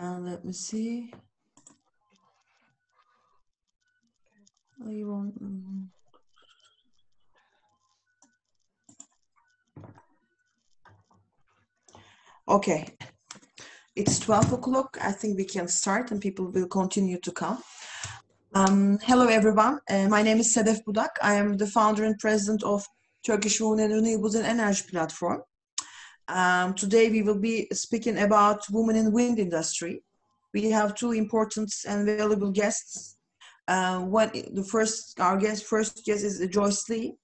And let me see. Okay, it's 12 o'clock. I think we can start and people will continue to come. Hello everyone, my name is SEDEF BUDAK. I am the founder and president of Turkish Women and Renewables and Energy platform. Today we will be speaking about women in wind industry. We have two important and valuable guests. Our first guest is JOYCE Lee.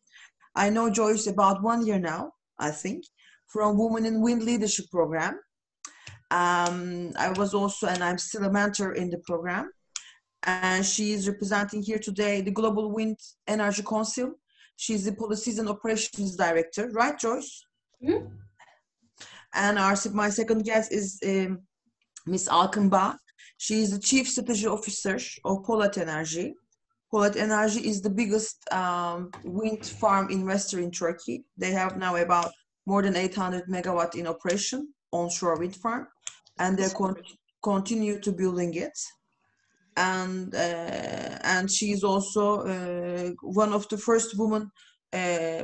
I know JOYCE about 1 year now, I think, from Women in Wind Leadership Program. I was also, and I'm still a mentor in the program. And she is representing here today the Global Wind Energy Council. She's the Policies and Operations Director, right, JOYCE? Mm-hmm. And my second guest is Ms. ALKIM. She is the Chief Strategy Officer of Polat Energy. Polat Energy is the biggest wind farm investor in Turkey. They have now about more than 800 megawatt in operation, onshore wind farm, and they continue to building it. And she is also one of the first women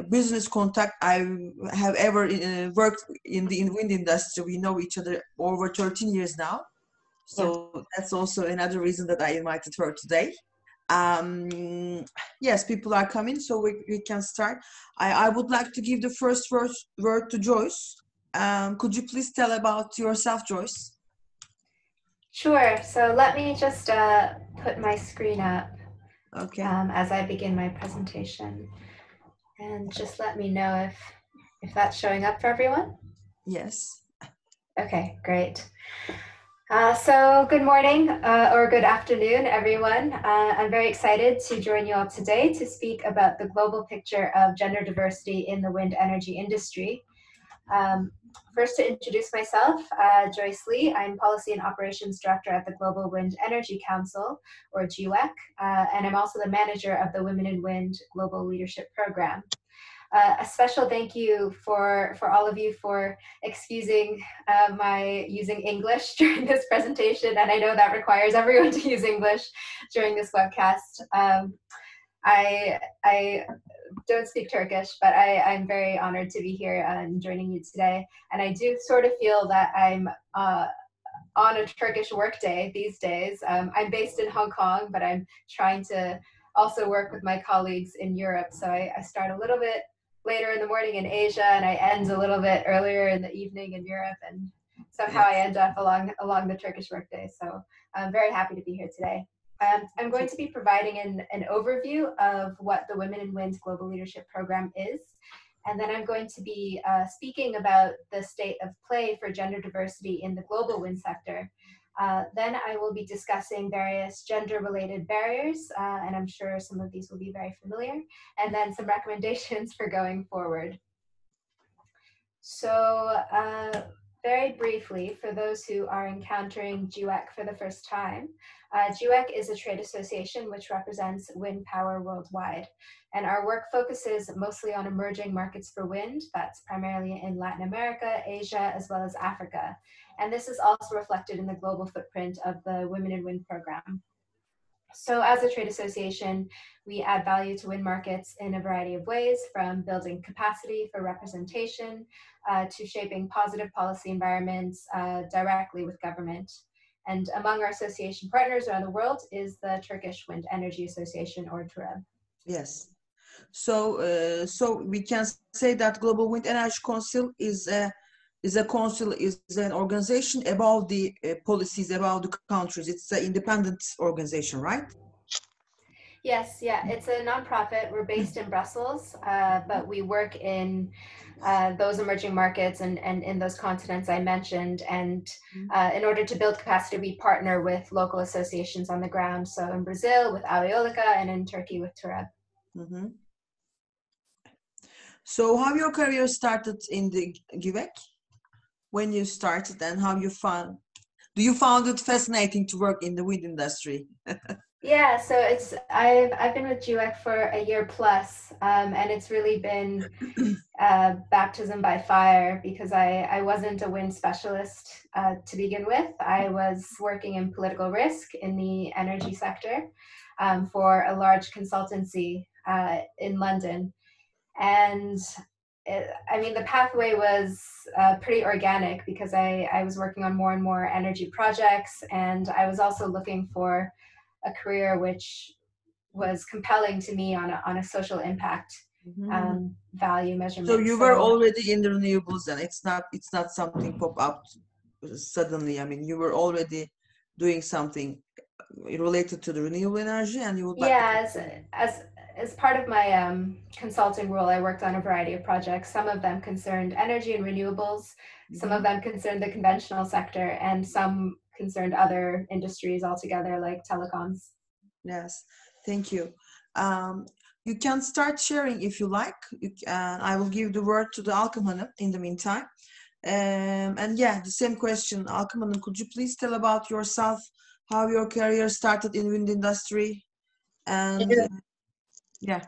business contact I have ever worked in the wind industry. We know each other over 13 years now. So that's also another reason that I invited her today. Yes, people are coming, so we can start. I would like to give the first word to JOYCE. Could you please tell about yourself, JOYCE? Sure. So let me just put my screen up as I begin my presentation. And just let me know if that's showing up for everyone. Yes. Okay, great. So good morning or good afternoon, everyone. I'm very excited to join you all today to speak about the global picture of gender diversity in the wind energy industry. First, to introduce myself, JOYCE Lee. I'm Policy and Operations Director at the Global Wind Energy Council, or GWEC, and I'm also the manager of the Women in Wind Global Leadership Program. A special thank you for all of you for excusing my using English during this presentation, and I know that requires everyone to use English during this webcast. I don't speak Turkish, but I'm very honored to be here and joining you today. And I do sort of feel that I'm on a Turkish workday these days. I'm based in Hong Kong, but I'm trying to also work with my colleagues in Europe. So I start a little bit later in the morning in Asia, and I end a little bit earlier in the evening in Europe, and somehow I end up along the Turkish workday. So I'm very happy to be here today. I'm going to be providing an overview of what the Women in Wind Global Leadership Program is, and then I'm going to be speaking about the state of play for gender diversity in the global wind sector. Then I will be discussing various gender-related barriers, and I'm sure some of these will be very familiar, and then some recommendations for going forward. So very briefly, for those who are encountering GWEC for the first time, GWEC is a trade association which represents wind power worldwide. And our work focuses mostly on emerging markets for wind. That's primarily in Latin America, Asia, as well as Africa. And this is also reflected in the global footprint of the Women in Wind program. So as a trade association, we add value to wind markets in a variety of ways, from building capacity for representation to shaping positive policy environments directly with government. And among our association partners around the world is the Turkish Wind Energy Association, or TWRE. Yes. So, so we can say that Global Wind Energy Council is an organization above the policies, above the countries. It's an independent organization, right? Yes, yeah, it's a nonprofit. We're based in Brussels, but we work in those emerging markets and in those continents I mentioned. And in order to build capacity, we partner with local associations on the ground. So in Brazil with Aviolica, and in Turkey with TWRE. Mm-hmm. So how your career started in the GWEC? When you started, and how you found it fascinating to work in the wind industry? Yeah, so I've been with JUEC for a year plus, and it's really been baptism by fire because I wasn't a wind specialist to begin with. I was working in political risk in the energy sector for a large consultancy in London. And I mean, the pathway was pretty organic because I was working on more and more energy projects, and I was also looking for a career which was compelling to me on a social impact value So measurement. you were already in the renewables, and it's not something pop up suddenly. I mean, you were already doing something related to the renewable energy, and you would like Yeah, as part of my consulting role, I worked on a variety of projects. Some of them concerned energy and renewables, some of them concerned the conventional sector, and some concerned other industries altogether, like telecoms. Yes, thank you. You can start sharing if you like. I will give the word to the ALKIM Hanım in the meantime. And yeah, the same question, ALKIM Hanım, could you please tell about yourself, how your career started in wind industry? And yeah.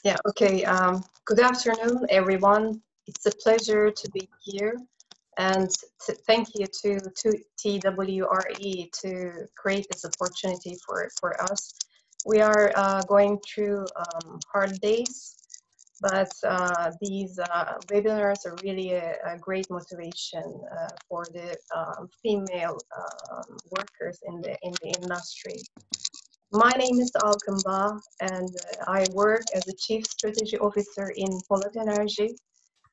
Yeah, okay. Good afternoon, everyone. It's a pleasure to be here. And thank you to TWRE to create this opportunity for us. We are going through hard days, but these webinars are really a great motivation for the female workers in the industry. My name is ALKIM, and I work as a Chief Strategy Officer in TWRE Energy,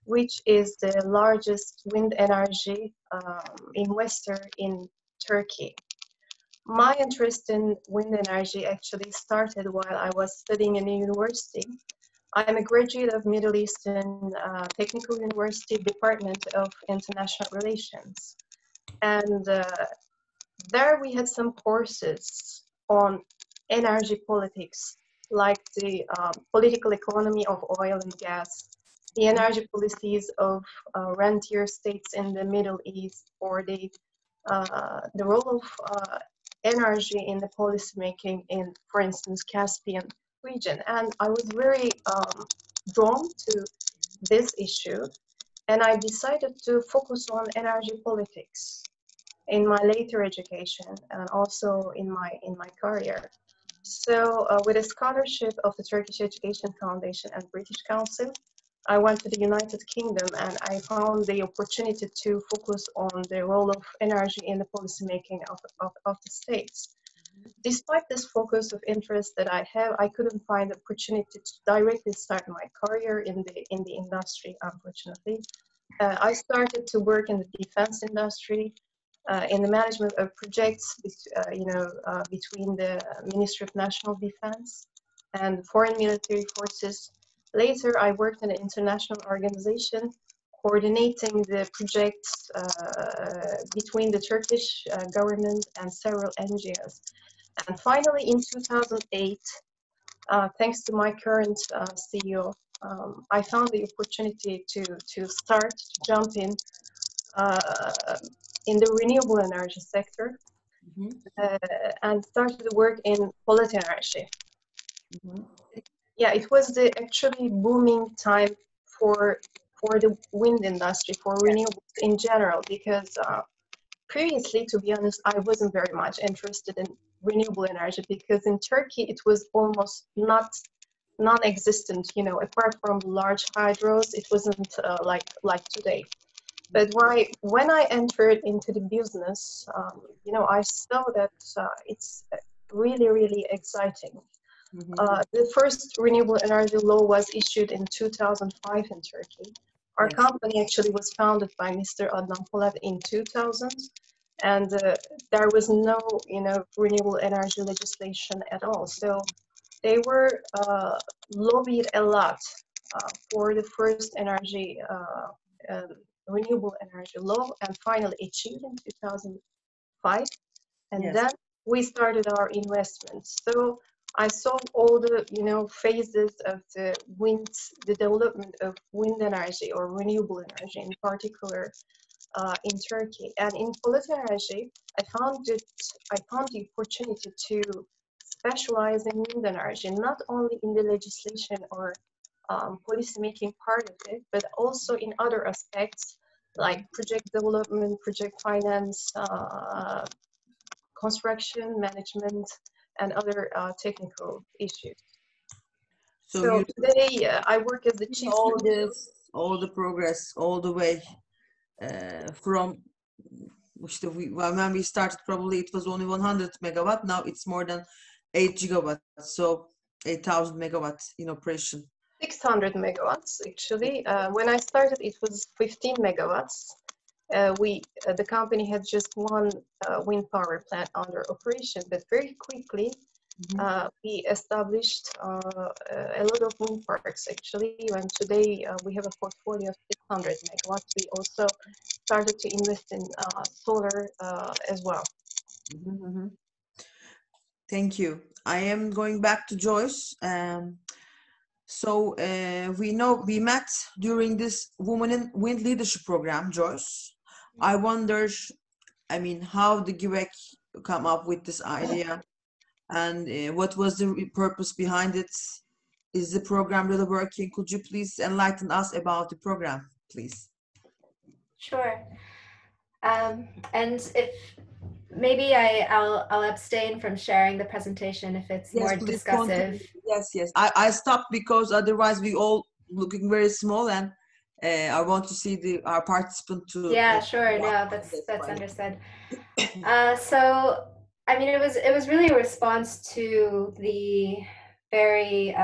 which is the largest wind energy investor in Turkey. My interest in wind energy actually started while I was studying in a university. I'm a graduate of Middle Eastern Technical University Department of International Relations. And there we had some courses on energy politics, like the political economy of oil and gas, the energy policies of rentier states in the Middle East, or the role of energy in the policymaking in, for instance, Caspian region. And I was very drawn to this issue, and I decided to focus on energy politics in my later education and also in my career. So with a scholarship of the Turkish Education Foundation and British Council, I went to the United Kingdom, and I found the opportunity to focus on the role of energy in the policymaking of the states. Despite this focus of interest that I have, I couldn't find the opportunity to directly start my career in the industry, unfortunately. I started to work in the defense industry, in the management of projects, between the Ministry of National Defense and foreign military forces. Later, I worked in an international organization coordinating the projects between the Turkish government and several NGOs. And finally, in 2008, thanks to my current CEO, I found the opportunity to jump in the renewable energy sector, and started to work in political energy. Yeah, it was the actually booming time for the wind industry, for renewables in general, because previously, to be honest, I wasn't very much interested in renewable energy, because in Turkey it was almost non-existent, apart from large hydros, it wasn't like today. But when I entered into the business, I saw that it's really, really exciting. The first renewable energy law was issued in 2005 in Turkey. Our company actually was founded by Mr. Adnan Polat in 2000, and there was no, renewable energy legislation at all. So they were lobbied a lot for the first renewable energy law, and finally achieved in 2005. And then we started our investments. So I saw all the phases of the development of wind energy, or renewable energy in particular, in Turkey. And in political energy, I found the opportunity to specialize in wind energy, not only in the legislation or policy making part of it, but also in other aspects like project development, project finance, construction management, and other technical issues. So today I work as the chief. All the progress, all the way from when we started, probably it was only 100 megawatt. Now it's more than 8 gigawatts, so 8,000 megawatts in operation. 600 megawatts actually. When I started, it was 15 megawatts. The company had just one wind power plant under operation, but very quickly we established a lot of wind parks actually, and today we have a portfolio of 600 megawatts. We also started to invest in solar as well. Thank you. I am going back to Joyce. So we know we met during this Women in Wind Leadership Program, Joyce. I wonder, I mean, how did you come up with this idea, and what was the purpose behind it? Is the program really working? Could you please enlighten us about the program, please? Sure. And if maybe I'll abstain from sharing the presentation if it's more discussive. Yes. I stopped because otherwise we all looking very small, and I want to see our participant too. Yeah, sure. No, that's understood. So, I mean, it was really a response to the very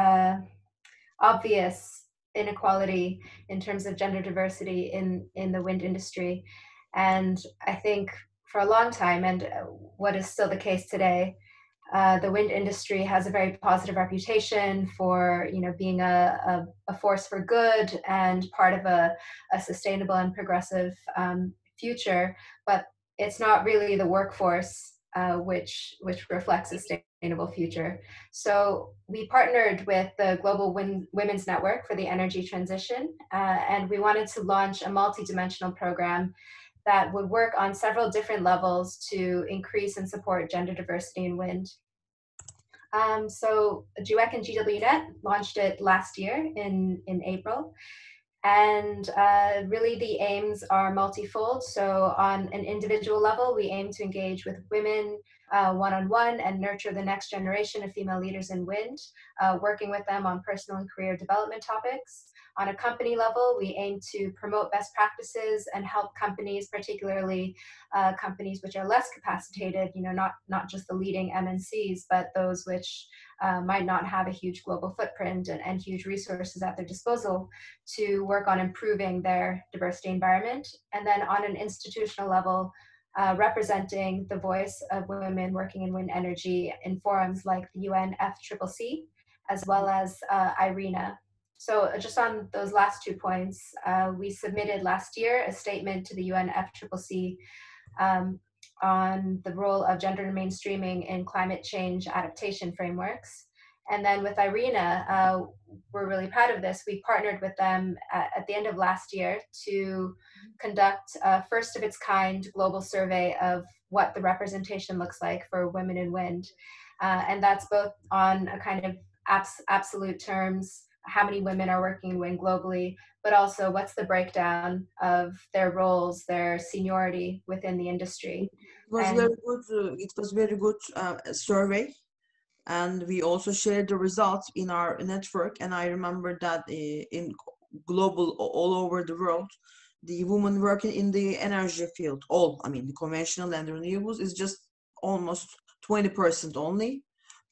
obvious inequality in terms of gender diversity in the wind industry, and I think for a long time, and what is still the case today, the wind industry has a very positive reputation for, being a force for good and part of a sustainable and progressive future, but it's not really the workforce which reflects a sustainable future. So we partnered with the Global Women's Network for the Energy Transition, and we wanted to launch a multi-dimensional program that would work on several different levels to increase and support gender diversity in wind. So JOYCE and GWNet launched it last year in April. And really the aims are multifold. So on an individual level, we aim to engage with women one-on-one and nurture the next generation of female leaders in wind, working with them on personal and career development topics. On a company level, we aim to promote best practices and help companies, particularly companies which are less capacitated, not just the leading MNCs, but those which might not have a huge global footprint and huge resources at their disposal, to work on improving their diversity environment. And then on an institutional level, representing the voice of women working in wind energy in forums like the UNFCCC, as well as IRENA. So just on those last 2 points, we submitted last year a statement to the UNFCCC on the role of gender mainstreaming in climate change adaptation frameworks. And then with IRENA, we're really proud of this. We partnered with them at the end of last year to conduct a first of its kind global survey of what the representation looks like for women in wind. And that's both on a kind of absolute terms, how many women are working in wind globally, but also what's the breakdown of their roles, their seniority within the industry. It was very good survey, and we also shared the results in our network. And I remember that in global, all over the world, the women working in the energy field, the conventional and the renewables, is just almost 20% only.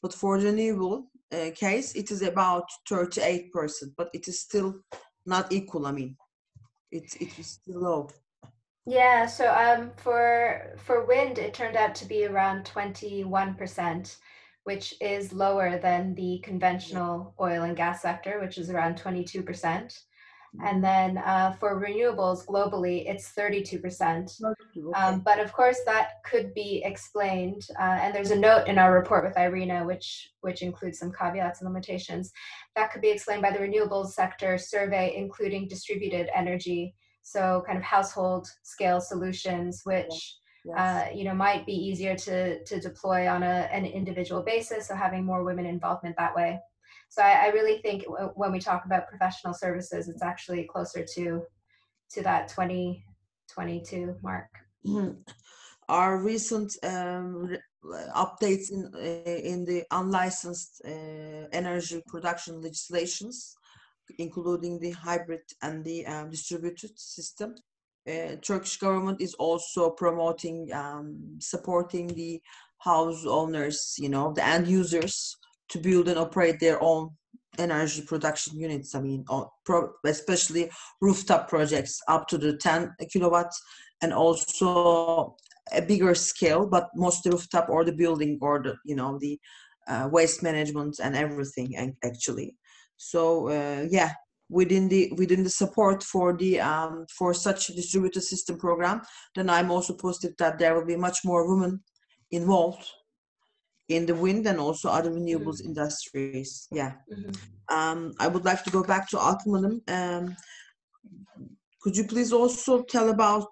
But for the renewable case, it is about 38%, but it is still not equal. It is still low. Yeah, so for wind, it turned out to be around 21%, which is lower than the conventional oil and gas sector, which is around 22%. And then for renewables globally, it's 32%. But of course, that could be explained, and there's a note in our report with IRENA, which includes some caveats and limitations. That could be explained by the renewables sector survey, including distributed energy, so kind of household scale solutions, which Yes. you know, might be easier to deploy on an individual basis. So having more women involvement that way. So I really think when we talk about professional services, it's actually closer to that 2022 mark. Our recent updates in the unlicensed energy production legislations, including the hybrid and the distributed system. Turkish government is also promoting, supporting the house owners, you know, the end users, to build and operate their own energy production units. I mean, especially rooftop projects up to the 10 kilowatts, and also a bigger scale, but mostly rooftop or the building or the, you know, the waste management and everything actually. So yeah, within the support for the for such a distributed system program, then I'm also positive that there will be much more women involved in the wind and also other renewables industries. Yeah. I would like to go back to ALKIM. Could you please also tell about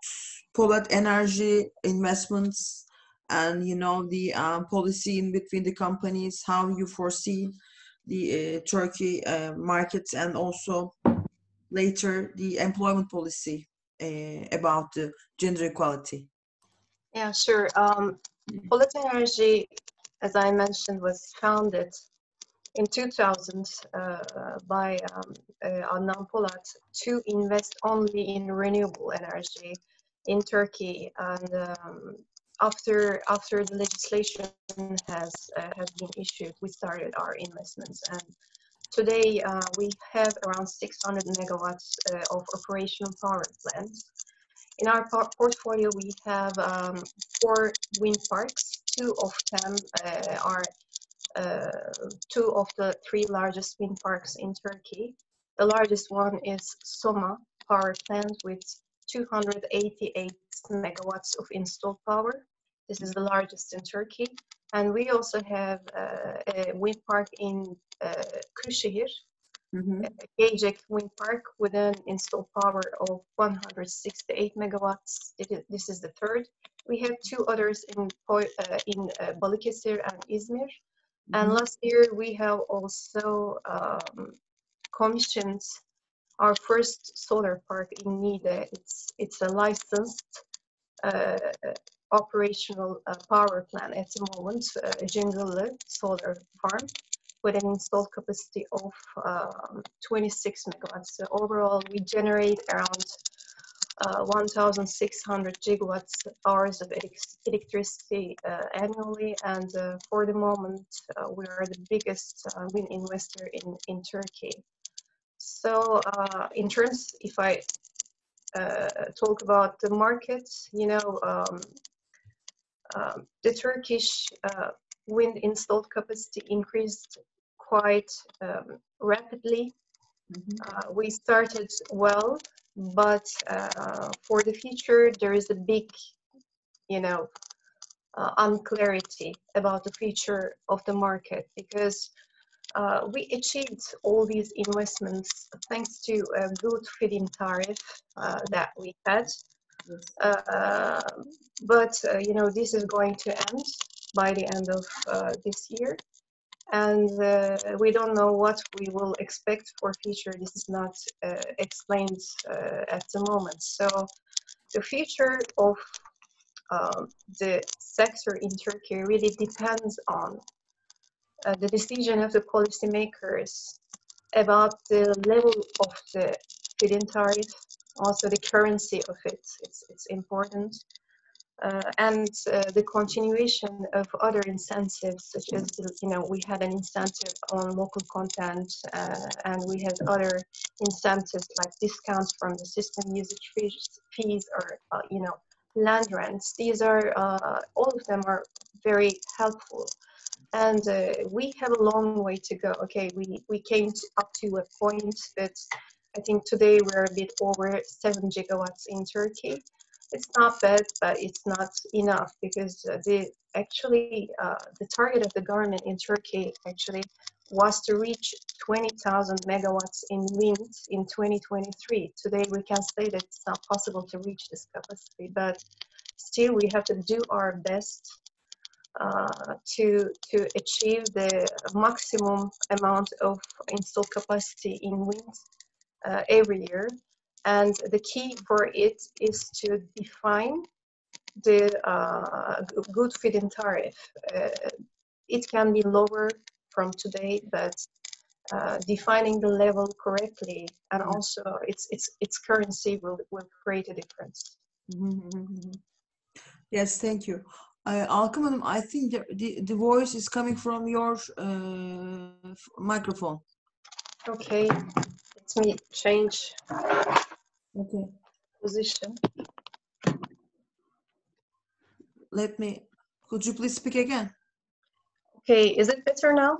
Polat Energy investments and, you know, the policy in between the companies, how you foresee the Turkey markets, and also later the employment policy about the gender equality? Yeah, sure. Polat Energy, as I mentioned, was founded in 2000 by Adnan Polat to invest only in renewable energy in Turkey. And after the legislation has been issued, we started our investments. And today we have around 600 megawatts of operational power plants. In our portfolio, we have 4 wind parks. 2 of them are 2 of the 3 largest wind parks in Turkey. The largest one is Soma power plant with 288 megawatts of installed power. This is the largest in Turkey. And we also have a wind park in Kırşehir, Geycek wind park with an installed power of 168 megawatts. This is the third. We have 2 others in Balıkesir and Izmir. And last year we have also commissioned our first solar park in Niğde. It's a licensed operational power plant at the moment, a Cingıllı solar farm with an installed capacity of 26 megawatts. So overall, we generate around 1,600 gigawatts hours of electricity annually, and for the moment we are the biggest wind investor in Turkey. So in terms, if I talk about the market, you know, the Turkish wind installed capacity increased quite rapidly. We started well, but for the future there is a big, you know, unclarity about the future of the market, because we achieved all these investments thanks to a good feed-in tariff that we had. But you know, this is going to end by the end of this year, and we don't know what we will expect for future. This is not explained at the moment. So the future of the sector in Turkey really depends on the decision of the policymakers about the level of the feed-in tariff, also the currency of it. It's important. And the continuation of other incentives, such as, you know, we had an incentive on local content, and we had other incentives like discounts from the system usage fees or, you know, land rents. These are, all of them are very helpful. And we have a long way to go. Okay, we came up to a point that I think today we're a bit over 7 gigawatts in Turkey. It's not bad, but it's not enough, because the target of the government in Turkey actually was to reach 20,000 megawatts in wind in 2023. Today we can say that it's not possible to reach this capacity, but still we have to do our best to achieve the maximum amount of installed capacity in wind every year. And the key for it is to define the good feed-in tariff. It can be lower from today, but defining the level correctly and also its currency will create a difference. Yes, thank you. ALKIM Hanım, I think the voice is coming from your microphone. Okay, let me change position. Could you please speak again? Okay, is it better now?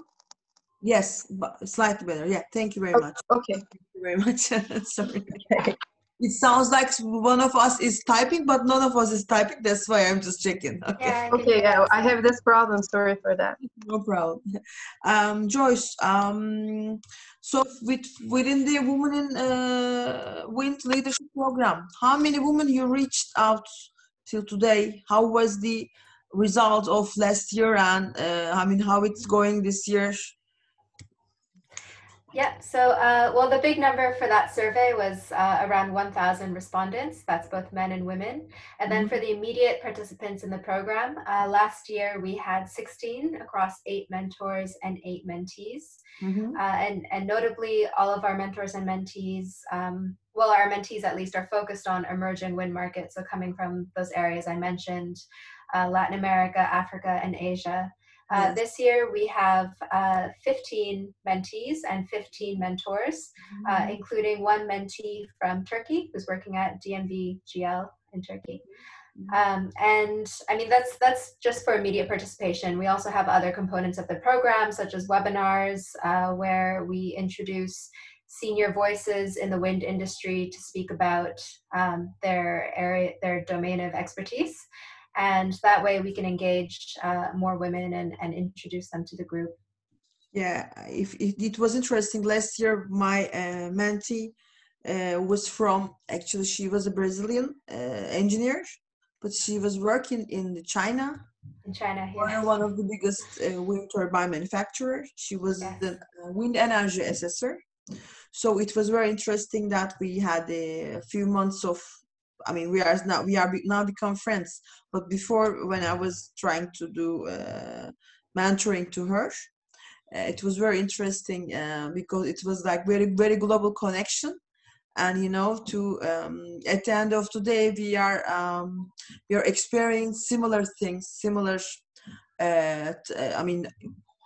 Yes, but slightly better. Yeah, thank you very much. Okay. Thank you very much. Sorry. Okay. It sounds like one of us is typing, but none of us is typing. That's why I'm just checking. Okay. Yeah, Okay, I have this problem. Sorry for that. No problem. Joyce, so within the Women in Wind Leadership Program, how many women you reached out till today? How was the result of last year, and I mean, how it's going this year? Yeah, so well, the big number for that survey was around 1,000 respondents. That's both men and women. And then for the immediate participants in the program, last year we had 16 across 8 mentors and 8 mentees. And notably, all of our mentors and mentees, well, our mentees at least, are focused on emerging wind markets, so coming from those areas I mentioned, Latin America, Africa, and Asia. Yes. This year we have 15 mentees and 15 mentors, including one mentee from Turkey who's working at DNV-GL in Turkey. And I mean, that's just for immediate participation. We also have other components of the program, such as webinars, where we introduce senior voices in the wind industry to speak about their domain of expertise. And that way we can engage more women and introduce them to the group. Yeah, if it was interesting. Last year, my mentee was from, actually, she was a Brazilian engineer, but she was working in China. In China, yeah. One of the biggest wind turbine manufacturers. She was the wind energy assessor. So it was very interesting that we had a few months of, I mean, we are now become friends. But before, when I was trying to do mentoring to her, it was very interesting because it was like very, very global connection. And you know, at the end of the day, we are experiencing similar things, similar. I mean,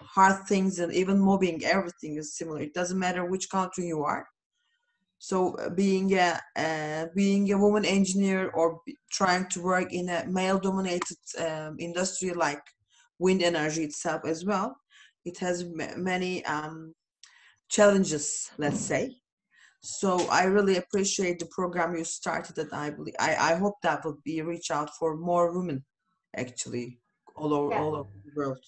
hard things, and even mobbing. Everything is similar. It doesn't matter which country you are. So being a woman engineer or trying to work in a male-dominated industry like wind energy itself as well, it has many challenges, let's say. So I really appreciate the program you started, and I hope that will be reach out for more women, actually, all over the world.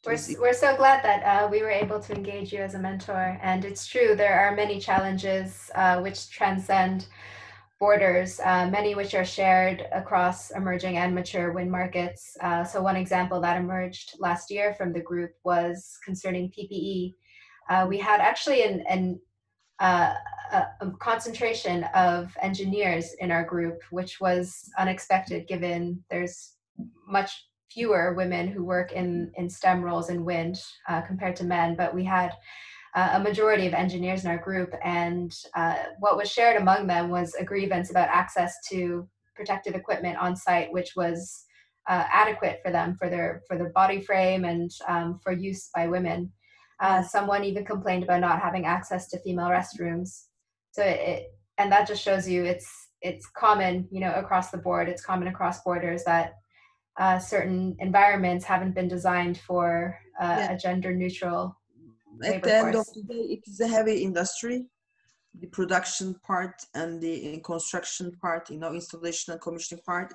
We're so glad that we were able to engage you as a mentor. And it's true, there are many challenges which transcend borders, many which are shared across emerging and mature wind markets. So one example that emerged last year from the group was concerning PPE. We had actually a concentration of engineers in our group, which was unexpected given there's much fewer women who work in STEM roles in wind compared to men, but we had a majority of engineers in our group, and what was shared among them was a grievance about access to protective equipment on site, which was adequate for them, for their body frame and for use by women. Someone even complained about not having access to female restrooms. So and that just shows you it's common, you know, across the board. It's common across borders that certain environments haven't been designed for a gender-neutral labor At the end force. of the day, it is a heavy industry. The production part and the construction part, you know, installation and commissioning part.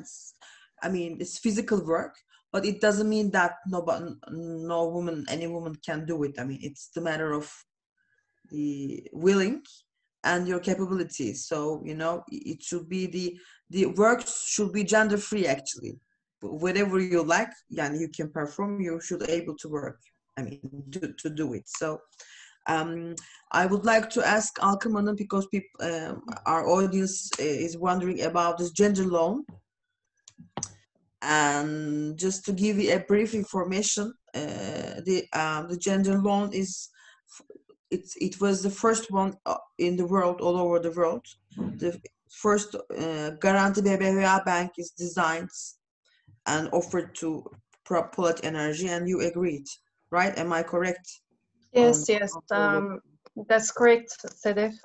It's physical work, but it doesn't mean that any woman can do it. I mean, it's the matter of the willing and your capabilities. So, you know, it should be the work should be gender free actually. Whatever you like, yeah, you can perform, you should able to work. I mean, to do it. So I would like to ask ALKIM Hanım, because people, our audience is wondering about this gender loan. And just to give you a brief information, the gender loan is, it was the first one in the world, all over the world. The first Garanti BBVA Bank is designed and offered to Polat Energy, and you agreed, right? Am I correct? Yes, yes, that's correct, SEDEF.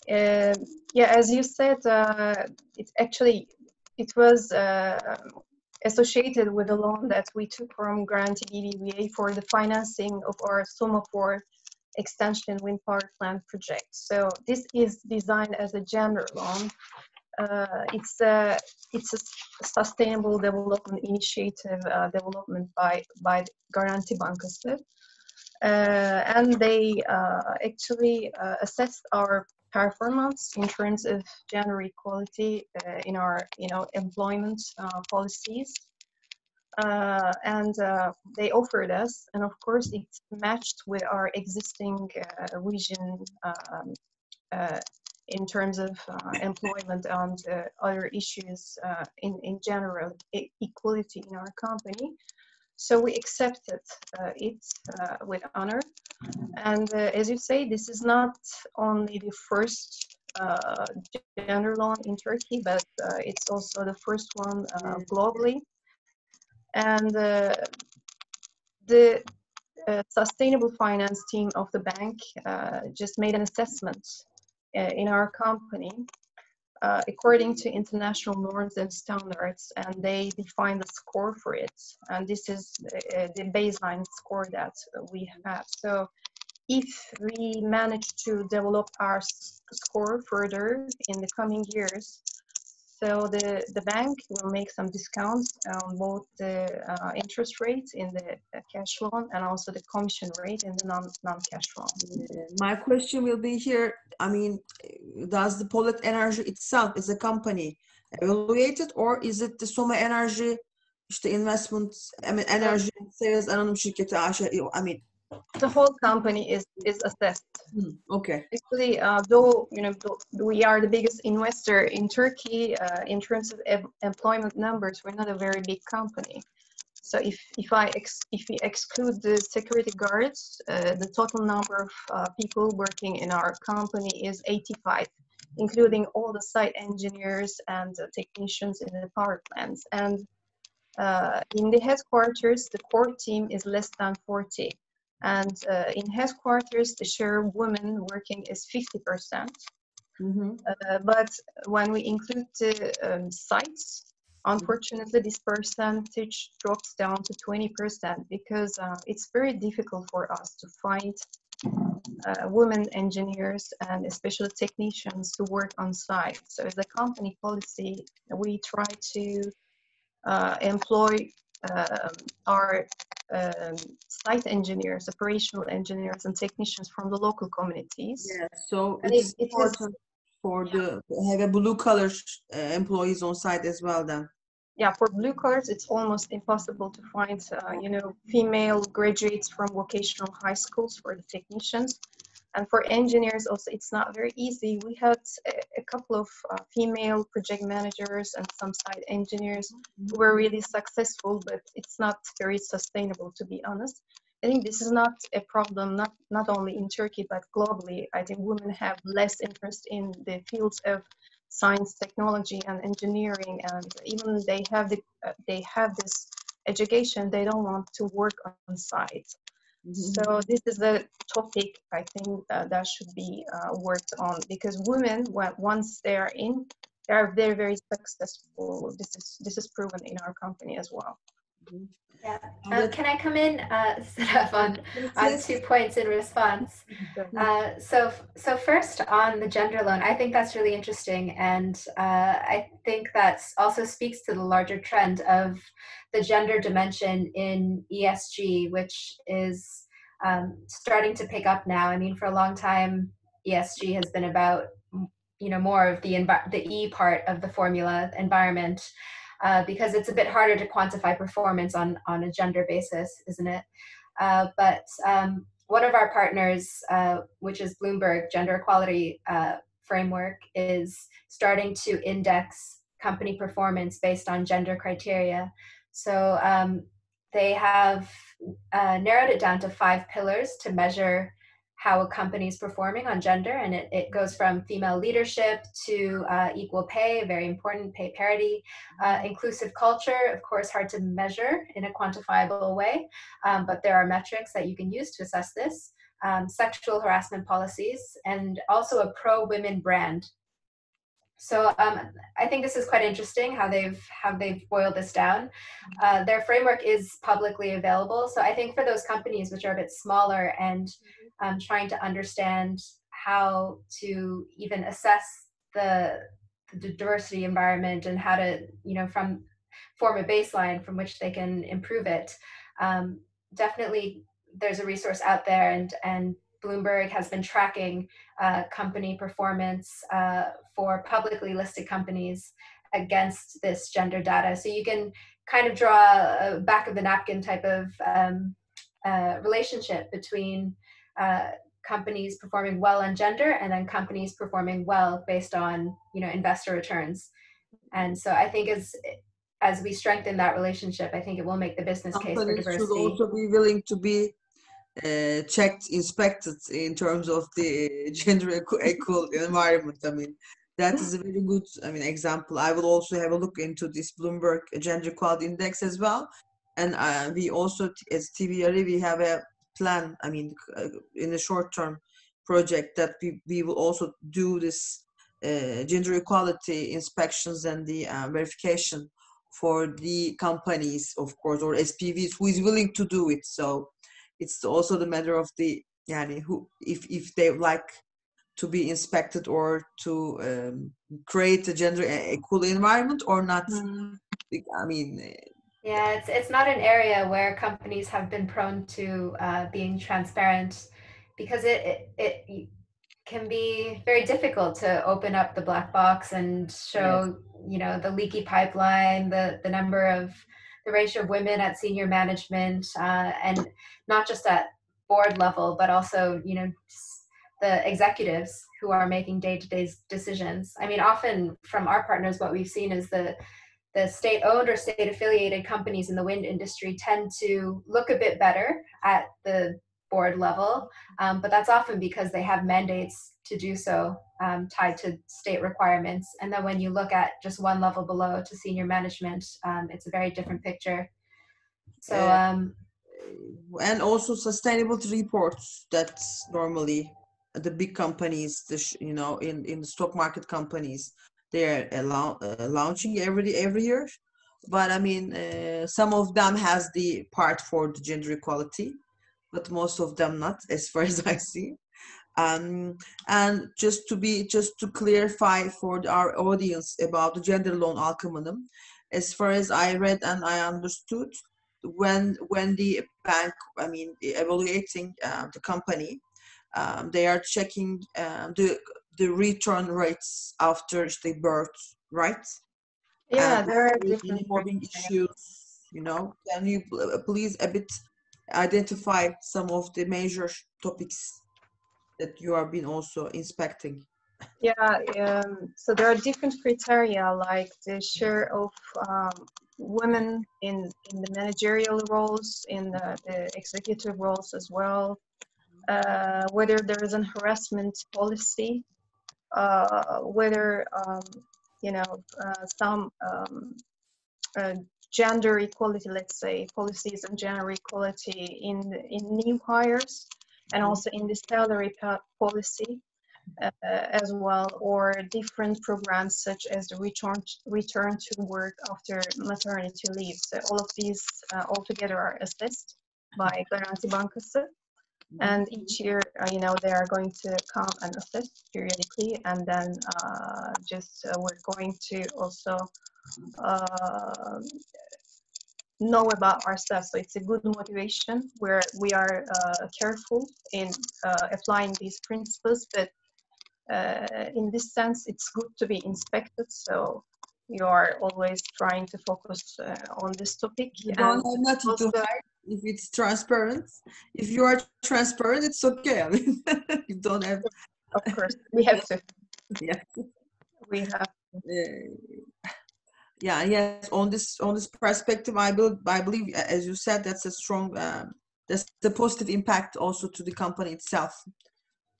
Yeah, as you said, it's actually, it was associated with a loan that we took from Garanti BBVA for the financing of our Soma 4 extension wind power plant project. So this is designed as a gender loan. It's a sustainable development initiative, development by Garanti Bankası. And they actually assessed our performance in terms of gender equality in our, employment policies, and they offered us, and of course it's matched with our existing vision in terms of employment and other issues in general, equality in our company. So we accepted it with honor. And as you say, this is not only the first gender loan in Turkey, but it's also the first one globally. And the sustainable finance team of the bank just made an assessment in our company according to international norms and standards, and they defined a score for it. And this is the baseline score that we have. So if we manage to develop our score further in the coming years, so the bank will make some discounts on both the interest rates in the cash loan and also the commission rate in the non-cash loan. My question will be here, I mean, does the Polat Energy itself as a company evaluate it, or is it the Soma Energy, işte investment, I mean, energy sales anonim şirketi, I mean, the whole company is assessed. Okay. Actually, though we are the biggest investor in Turkey in terms of employment numbers, we're not a very big company. So if we exclude the security guards, the total number of people working in our company is 85, including all the site engineers and technicians in the power plants. And in the headquarters, the core team is less than 40. And in headquarters, the share of women working is 50%. But when we include the sites, unfortunately, this percentage drops down to 20% because it's very difficult for us to find women engineers and especially technicians to work on site. So as a company policy, we try to employ our site engineers, operational engineers, and technicians from the local communities. Yeah, so it's important for to have a blue collar employees on site as well then. Yeah, for blue collars, it's almost impossible to find, female graduates from vocational high schools for the technicians. And for engineers also, it's not very easy. We had a couple of female project managers and some site engineers who were really successful, but it's not very sustainable, to be honest. I think this is not a problem, not only in Turkey, but globally. I think women have less interest in the fields of science, technology, and engineering, and even they have this education, they don't want to work on site. So this is a topic I think that should be worked on, because women, once they are in, they are very, very successful. This is proven in our company as well. Yeah. Can I come in, Sedev, on 2 points in response? So first on the gender loan, I think that's really interesting, and I think that also speaks to the larger trend of the gender dimension in ESG, which is starting to pick up now. I mean, for a long time, ESG has been about, more of the E part of the formula, environment, because it's a bit harder to quantify performance on a gender basis, isn't it? But one of our partners, which is Bloomberg Gender Equality Framework, is starting to index company performance based on gender criteria. So they have narrowed it down to 5 pillars to measure how a company is performing on gender, and it goes from female leadership to equal pay, very important, pay parity, inclusive culture, of course, hard to measure in a quantifiable way, but there are metrics that you can use to assess this, sexual harassment policies, and also a pro-women brand. So I think this is quite interesting how they've boiled this down. Their framework is publicly available. So I think for those companies which are a bit smaller and trying to understand how to even assess the diversity environment and how to, form a baseline from which they can improve it. Definitely there's a resource out there, and Bloomberg has been tracking company performance for publicly listed companies against this gender data. So you can kind of draw a back of the napkin type of relationship between companies performing well on gender and then companies performing well based on, investor returns. And so I think as we strengthen that relationship, I think it will make the business case for diversity. Should also be willing to be checked, inspected in terms of the gender equal environment. I mean, that is a very good, example. I will also have a look into this Bloomberg Gender Equality Index as well. And we also, as TWRE, we have a plan, in the short-term project that we will also do this gender equality inspections and the verification for the companies, of course, or SPVs who is willing to do it. So it's also the matter of the who if they like to be inspected or to create a gender equal environment or not. Yeah, it's not an area where companies have been prone to being transparent, because it can be very difficult to open up the black box and show, yes, the leaky pipeline, the number of the ratio of women at senior management, and not just at board level, but also, the executives who are making day-to-day decisions. Often from our partners, what we've seen is the state-owned or state-affiliated companies in the wind industry tend to look a bit better at the board level, but that's often because they have mandates to do so, tied to state requirements. And then when you look at just one level below to senior management, it's a very different picture. So and also sustainability reports, that's normally the big companies, in the stock market companies, they're launching every year. But some of them has the part for the gender equality, but most of them not, as far as I see. And just to clarify for our audience about the gender loan algorithm, as far as I read and I understood, when the bank, evaluating the company, they are checking the return rates after the birth, right? Yeah, and there are any different mobbing issues, can you please a bit identify some of the major topics that you have been also inspecting? Yeah, so there are different criteria, like the share of women in the managerial roles, in the executive roles as well, whether there is an harassment policy, whether some gender equality, let's say, policies on gender equality in new hires, and also in the salary policy as well, or different programs such as the return to work after maternity leave. So all of these altogether are assessed by Garanti Bankası. And each year, they are going to come and assess periodically, and then we're going to also know about ourselves. So it's a good motivation where we are careful in applying these principles, but in this sense, it's good to be inspected. So you are always trying to focus on this topic. You don't have nothing to hide if it's transparent. If you are transparent, it's okay. I mean, you don't have. Of course, we have to. Yeah. We have. Yeah. Yes. On this perspective, I believe, as you said, that's a strong. That's the positive impact also to the company itself,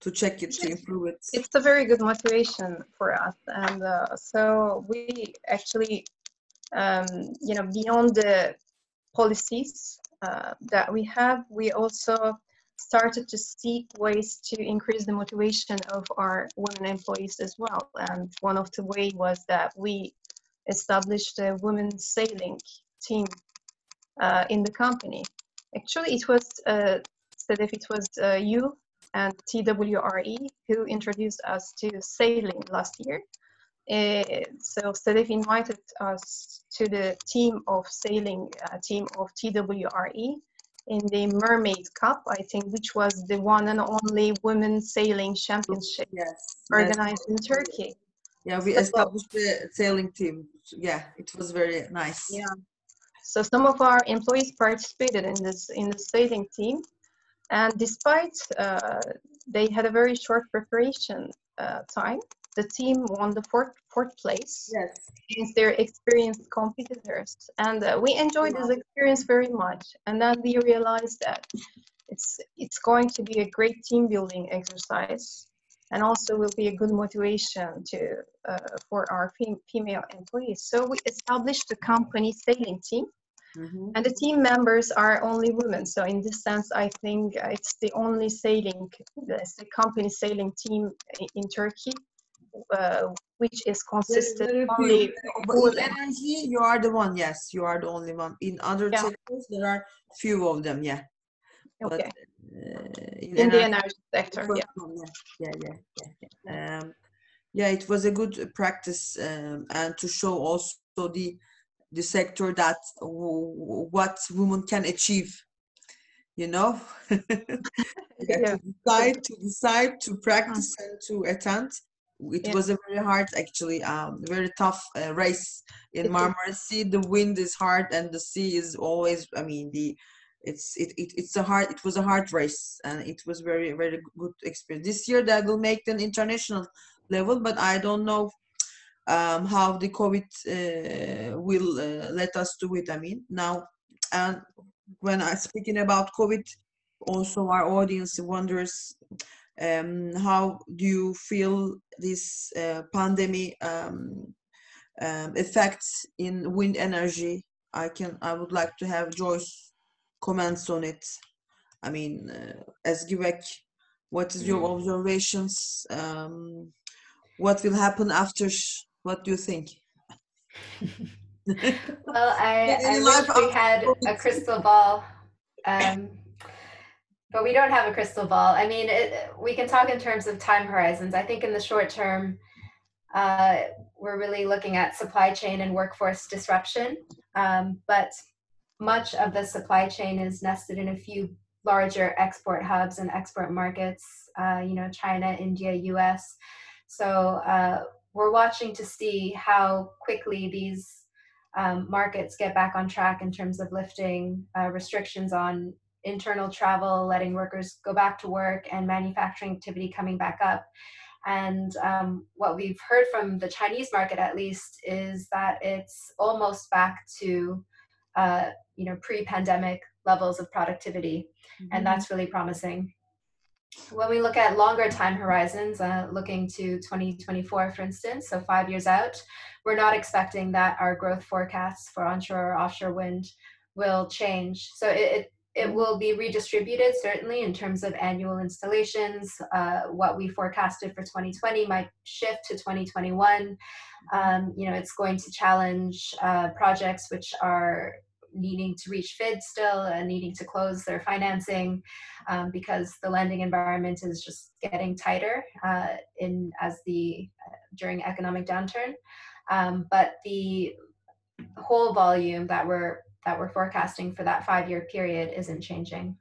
to check it, to improve it. It's a very good motivation for us, and so we actually, beyond the policies that we have, we also started to seek ways to increase the motivation of our women employees as well. And one of the ways was that we established a women's sailing team in the company. Actually, it was SEDEF, it was you and TWRE who introduced us to sailing last year. So SEDEF invited us to the team of sailing, team of TWRE in the Mermaid Cup, I think, which was the one and only women's sailing championship organized in Turkey. Yeah, we established the sailing team. Yeah, it was very nice. Yeah. So some of our employees participated in the sailing team, and despite they had a very short preparation time, the team won the fourth place against their experienced competitors, and we enjoyed this experience very much. And then we realized that it's going to be a great team building exercise, and also will be a good motivation for our female employees. So we established the company sailing team. Mm-hmm. And the team members are only women. So in this sense, I think it's the only company sailing team in Turkey, which is consistent only of women. Energy, you are the one. Yes, you are the only one. In other sectors, there are few of them. Yeah. Okay. But, in the energy sector. Yeah, it was a good practice, and to show also the sector that what women can achieve, to decide to practice and to attend. It was a very hard, actually, very tough race in Marmara Sea. The wind is hard and the sea is always, it was a hard race, and it was very, very good experience. This year they will make an international level, but I don't know how the COVID will let us do it. Now, and when I'm speaking about COVID, also our audience wonders how do you feel this pandemic effects in wind energy? I would like to have JOYCE comments on it. As Givek, what is your observations? What will happen after? What do you think? Well, I wish we had a crystal ball, but we don't have a crystal ball. We can talk in terms of time horizons. I think in the short term, we're really looking at supply chain and workforce disruption, but much of the supply chain is nested in a few larger export hubs and export markets, China, India, US. So we're watching to see how quickly these markets get back on track in terms of lifting restrictions on internal travel, letting workers go back to work, and manufacturing activity coming back up. And what we've heard from the Chinese market, at least, is that it's almost back to pre-pandemic levels of productivity, and that's really promising. When we look at longer time horizons, looking to 2024, for instance, so 5 years out, we're not expecting that our growth forecasts for onshore or offshore wind will change. So it will be redistributed, certainly, in terms of annual installations. What we forecasted for 2020 might shift to 2021. It's going to challenge projects which are needing to reach FID still and needing to close their financing because the lending environment is just getting tighter during economic downturn. But the whole volume that we're forecasting for that 5-year period isn't changing.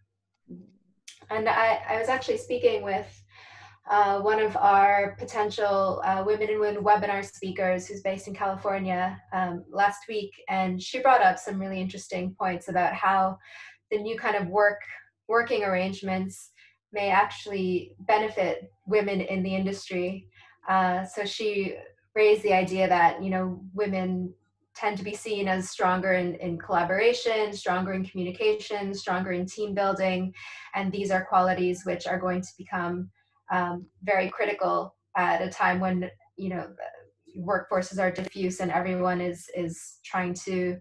And I was actually speaking with one of our potential Women in Wind webinar speakers who's based in California last week, and she brought up some really interesting points about how the new kind of working arrangements may actually benefit women in the industry. So she raised the idea that, you know, women tend to be seen as stronger in collaboration, stronger in communication, stronger in team building, and these are qualities which are going to become very critical at a time when, you know, workforces are diffuse and everyone is trying to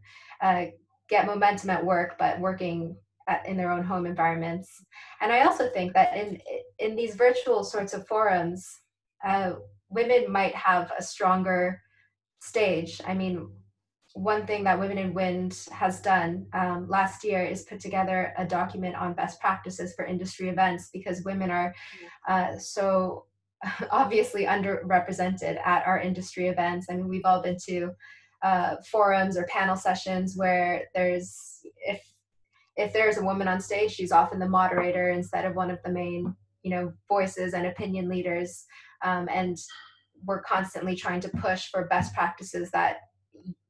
get momentum at work, but working in their own home environments. And I also think that in these virtual sorts of forums, women might have a stronger stage. I mean, one thing that Women in Wind has done last year is put together a document on best practices for industry events, because women are so obviously underrepresented at our industry events. I mean, we've all been to forums or panel sessions where if there's a woman on stage, she's often the moderator instead of one of the main, you know, voices and opinion leaders. And we're constantly trying to push for best practices that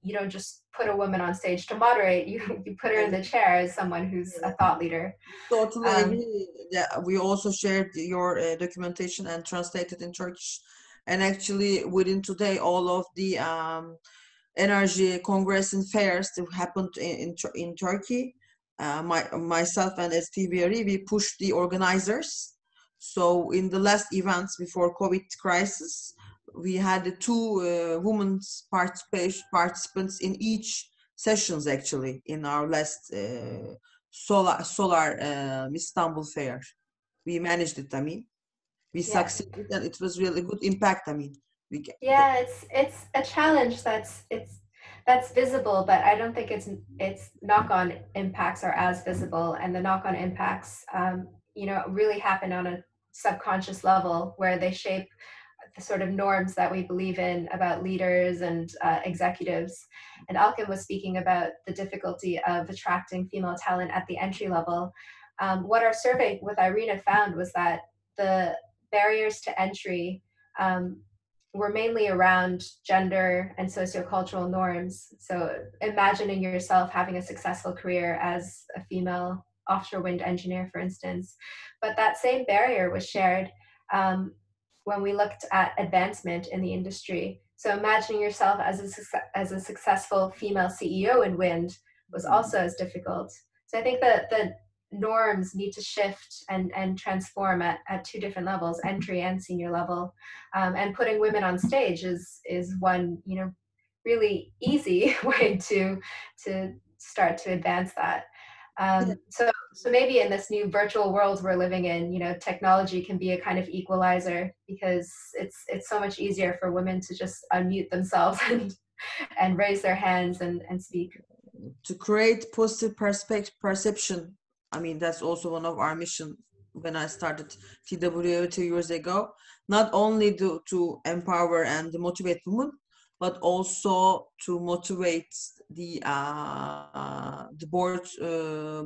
you don't just put a woman on stage to moderate, you put her in the chair as someone who's a thought leader. Totally agree. Yeah, we also shared your documentation and translated in Turkish. And actually within today, all of the energy congress and fairs that happened in Turkey, myself and TWRE, we pushed the organizers. So in the last events before COVID crisis, we had two women's participants in each sessions actually in our last solar Istanbul fair. We managed it. I mean, we succeeded, and it was really good impact. I mean, it's a challenge that's visible, but I don't think its knock-on impacts are as visible, and the knock-on impacts, you know, really happen on a subconscious level where they shape the sort of norms that we believe in about leaders and executives. And ALKIM was speaking about the difficulty of attracting female talent at the entry level. What our survey with Irina found was that the barriers to entry were mainly around gender and sociocultural norms. So imagining yourself having a successful career as a female offshore wind engineer, for instance. But that same barrier was shared when we looked at advancement in the industry. So imagining yourself as a successful female CEO in wind was also as difficult. So I think that the norms need to shift and transform at two different levels, entry and senior level. And putting women on stage is one, you know, really easy way to start to advance that. So maybe in this new virtual world we're living in, you know, technology can be a kind of equalizer, because it's so much easier for women to just unmute themselves and raise their hands and speak. To create positive perception. I mean, that's also one of our mission when I started TWRE 2 years ago. Not only to empower and motivate women, but also to motivate the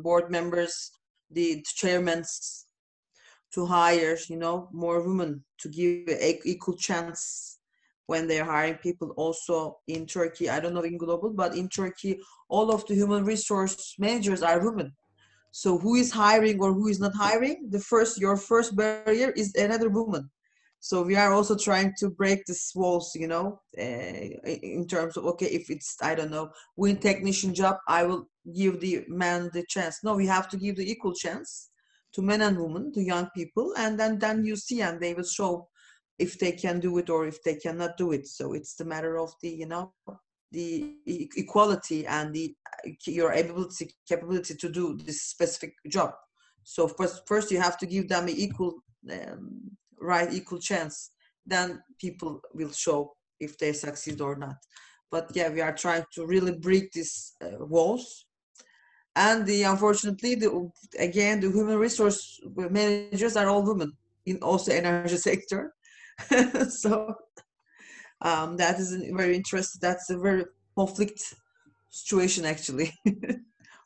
board members, the chairmen, to hire, you know, more women, to give an equal chance when they're hiring people. Also in Turkey, I don't know in global, but in Turkey, all of the human resource managers are women. So who is hiring or who is not hiring, your first barrier is another woman. So we are also trying to break these walls, you know, in terms of, okay, if it's, I don't know, wind technician job, I will give the man the chance. No, we have to give the equal chance to men and women, to young people, and then you see, and they will show if they can do it or if they cannot do it. So it's the matter of the, you know, the equality and your capability to do this specific job. So first you have to give them an equal equal chance, then people will show if they succeed or not. But yeah, we are trying to really break these walls. And unfortunately, again, the human resource managers are all women in also energy sector. So that is very interesting. That's a very conflict situation, actually,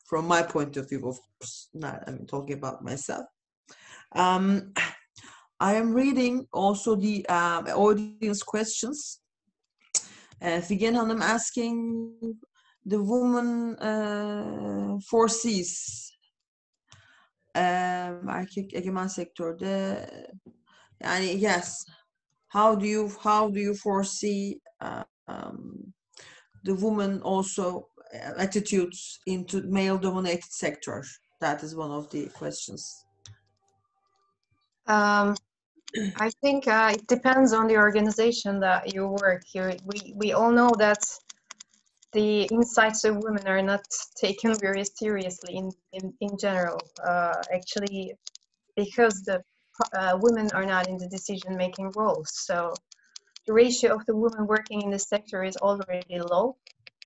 from my point of view, of course. Not, I mean, talking about myself. I am reading also the audience questions. Figen Hanım asking, the woman foresees erkek egemen sektörde, yani yes, how do you foresee the woman also attitudes into male dominated sector? That is one of the questions. I think it depends on the organization that you work here. We all know that the insights of women are not taken very seriously in general. Actually, because the women are not in the decision-making roles. So the ratio of the women working in this sector is already low.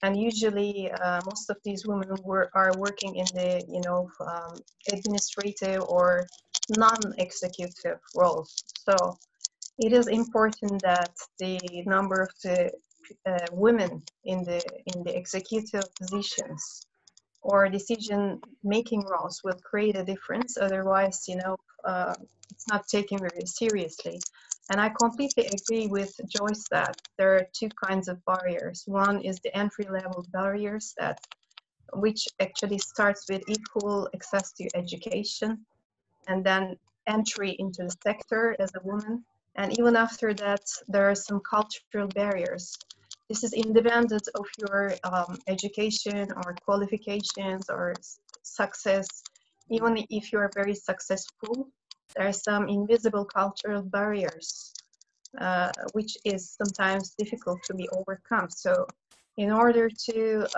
And usually most of these women are working in the, you know, administrative or non-executive roles. So it is important that the number of the women in the executive positions or decision-making roles will create a difference. Otherwise, you know, it's not taken very seriously. And I completely agree with Joyce that there are two kinds of barriers. One is the entry-level barriers which actually starts with equal access to education, and then entry into the sector as a woman. And even after that, there are some cultural barriers. This is independent of your education or qualifications or success. Even if you are very successful, there are some invisible cultural barriers, which is sometimes difficult to be overcome. So in order to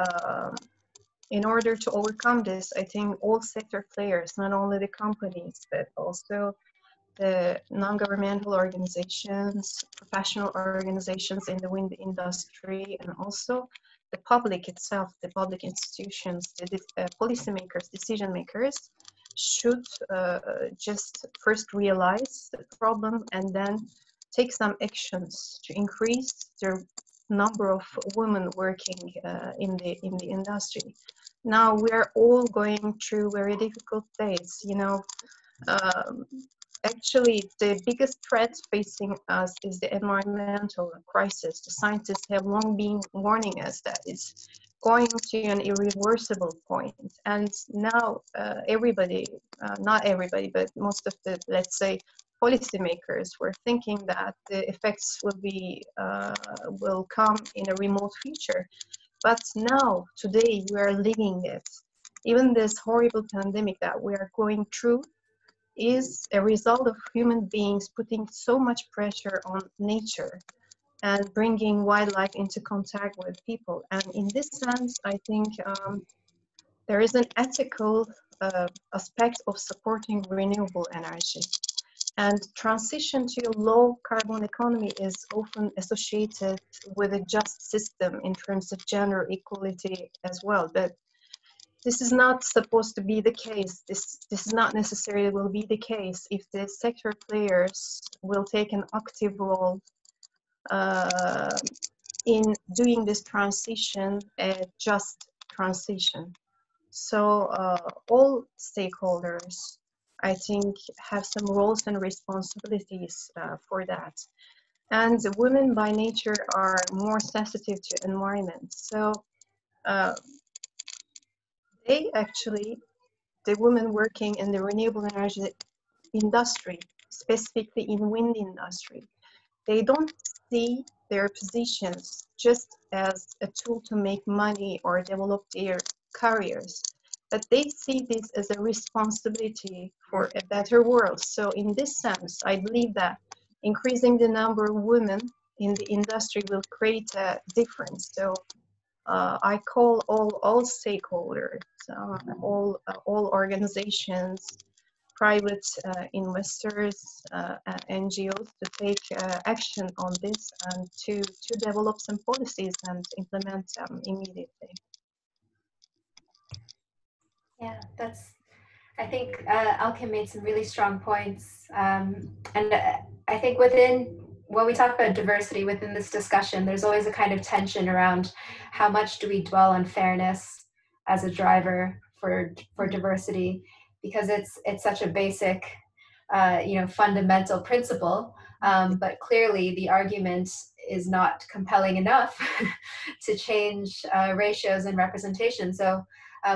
overcome this, I think all sector players, not only the companies, but also the non-governmental organizations, professional organizations in the wind industry, and also the public itself, the public institutions, the policymakers, decision makers, should just first realize the problem and then take some actions to increase the number of women working in the industry. Now we are all going through very difficult days, you know. Actually, the biggest threat facing us is the environmental crisis. The scientists have long been warning us that it's going to an irreversible point. And now everybody, not everybody, but most of the, let's say, policymakers were thinking that the effects will come in a remote future. But now, today, we are living it. Even this horrible pandemic that we are going through is a result of human beings putting so much pressure on nature and bringing wildlife into contact with people. And in this sense, I think there is an ethical aspect of supporting renewable energy. And transition to a low carbon economy is often associated with a just system in terms of gender equality as well. But this is not supposed to be the case. This is not necessarily will be the case if the sector players will take an active role in doing this transition, a just transition. So all stakeholders, I think, have some roles and responsibilities for that. And the women by nature are more sensitive to environment. So the women working in the renewable energy industry, specifically in wind industry, they don't see their positions just as a tool to make money or develop their careers, but they see this as a responsibility for a better world. So in this sense, I believe that increasing the number of women in the industry will create a difference. So I call all stakeholders, all organizations, private investors, NGOs to take action on this and to develop some policies and implement them immediately. Yeah, I think ALKIM made some really strong points. And I think when we talk about diversity within this discussion, there's always a kind of tension around how much do we dwell on fairness as a driver for diversity, because it's such a basic fundamental principle, but clearly the argument is not compelling enough to change ratios and representation. So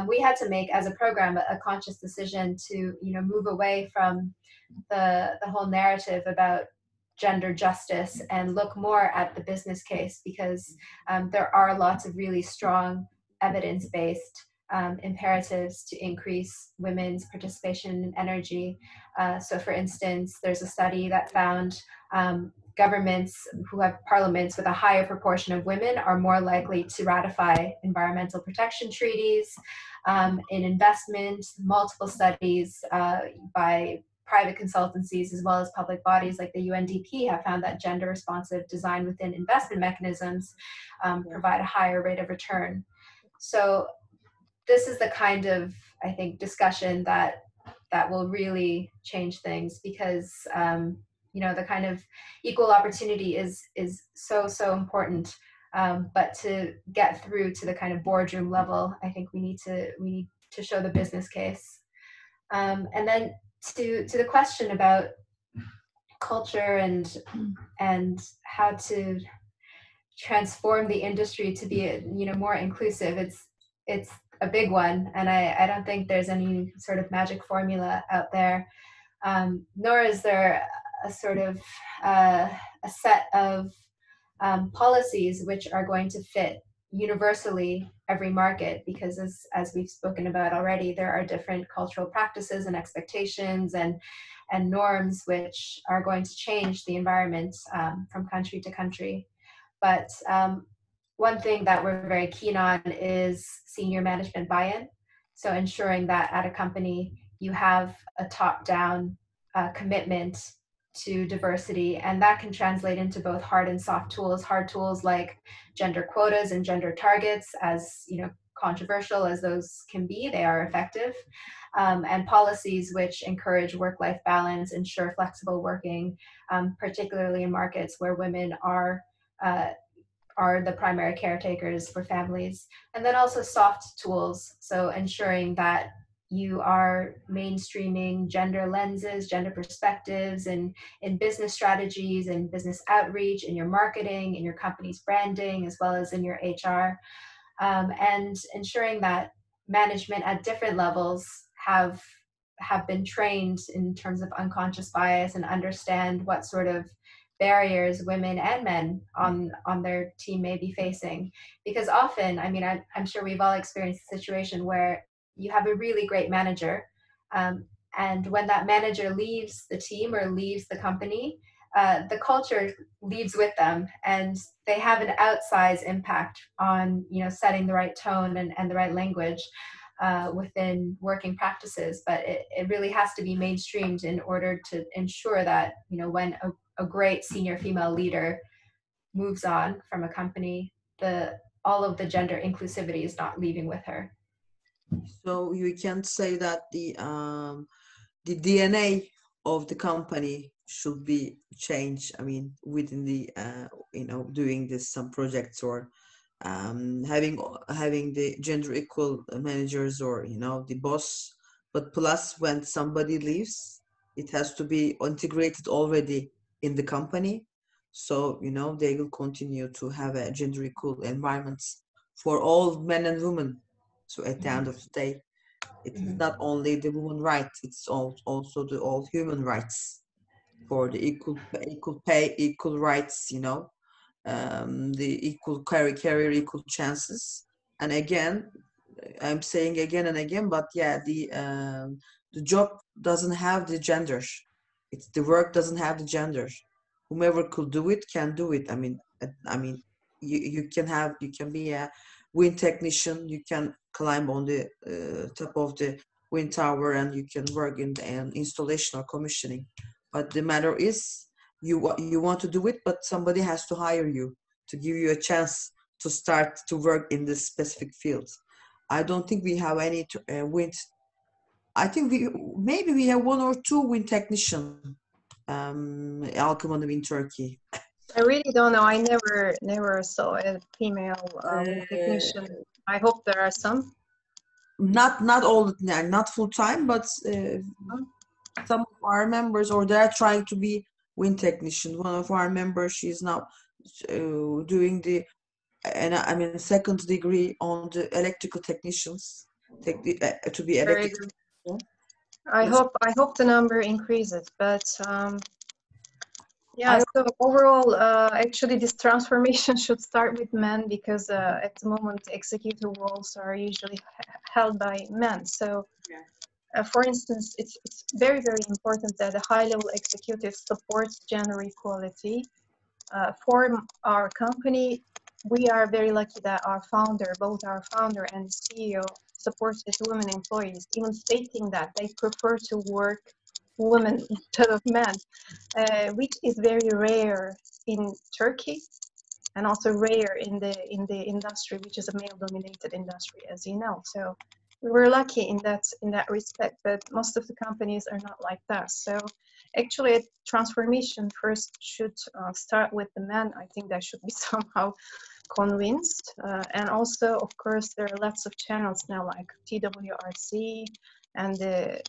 we had to make, as a program, a conscious decision to move away from the whole narrative about gender justice and look more at the business case, because there are lots of really strong evidence-based imperatives to increase women's participation in energy. So for instance, there's a study that found governments who have parliaments with a higher proportion of women are more likely to ratify environmental protection treaties. In investment, multiple studies by private consultancies as well as public bodies like the UNDP have found that gender responsive design within investment mechanisms provide a higher rate of return. So this is the kind of, I think, discussion that will really change things, because the kind of equal opportunity is so important. But to get through to the kind of boardroom level, I think we need to show the business case. And then to the question about culture and how to transform the industry to be more inclusive, it's a big one, and I don't think there's any sort of magic formula out there, nor is there a sort of a set of policies which are going to fit universally every market, because as we've spoken about already, there are different cultural practices and expectations and norms which are going to change the environment from country to country. But one thing that we're very keen on is senior management buy-in. So ensuring that at a company you have a top-down commitment to diversity, and that can translate into both hard and soft tools. Hard tools like gender quotas and gender targets, as controversial as those can be, they are effective, and policies which encourage work-life balance, ensure flexible working, particularly in markets where women are the primary caretakers for families. And then also soft tools, so ensuring that you are mainstreaming gender lenses, gender perspectives in business strategies and business outreach, in your marketing, in your company's branding, as well as in your HR, and ensuring that management at different levels have been trained in terms of unconscious bias and understand what sort of barriers women and men on their team may be facing. Because often, I'm sure we've all experienced a situation where you have a really great manager, and when that manager leaves the team or leaves the company, the culture leaves with them, and they have an outsized impact on setting the right tone and the right language within working practices. But it really has to be mainstreamed in order to ensure that when a great senior female leader moves on from a company, all of the gender inclusivity is not leaving with her. So you can say that the DNA of the company should be changed. Within the doing some projects, or having the gender equal managers, or the boss. But plus, when somebody leaves, it has to be integrated already in the company. So they will continue to have a gender equal environments for all men and women. So at the end of the day, it's not only the woman rights, it's also the all human rights, for the equal pay, equal rights, the equal career, equal chances. And again, I'm saying again and again, but yeah, the job doesn't have the gender. It's the work doesn't have the gender. Whomever could do it can do it. You can be a wind technician, you can climb on the top of the wind tower, and you can work in the installation or commissioning. But the matter is, you want to do it, but somebody has to hire you to give you a chance to start to work in this specific field. I don't think we have any wind. I think maybe we have one or two wind technicians, ALKIM in Turkey. I really don't know. I never saw a female technician. I hope there are some. Not all, not full time, but some of our members, or they're trying to be wind technician. One of our members, she's now doing the, second degree on the electrical technicians, to be Very electrical. good. I hope the number increases, but yeah. So overall, actually, this transformation should start with men, because at the moment, executive roles are usually held by men. So. For instance, it's very, very important that a high-level executive supports gender equality. For our company, we are very lucky that both our founder and CEO, supports his women employees, even stating that they prefer to work women instead of men, which is very rare in Turkey, and also rare in the industry, which is a male-dominated industry, as you know. So we're lucky in that respect, but most of the companies are not like that. So actually, a transformation first should start with the men. I think they should be somehow convinced. And also, of course, there are lots of channels now, like TWRC and the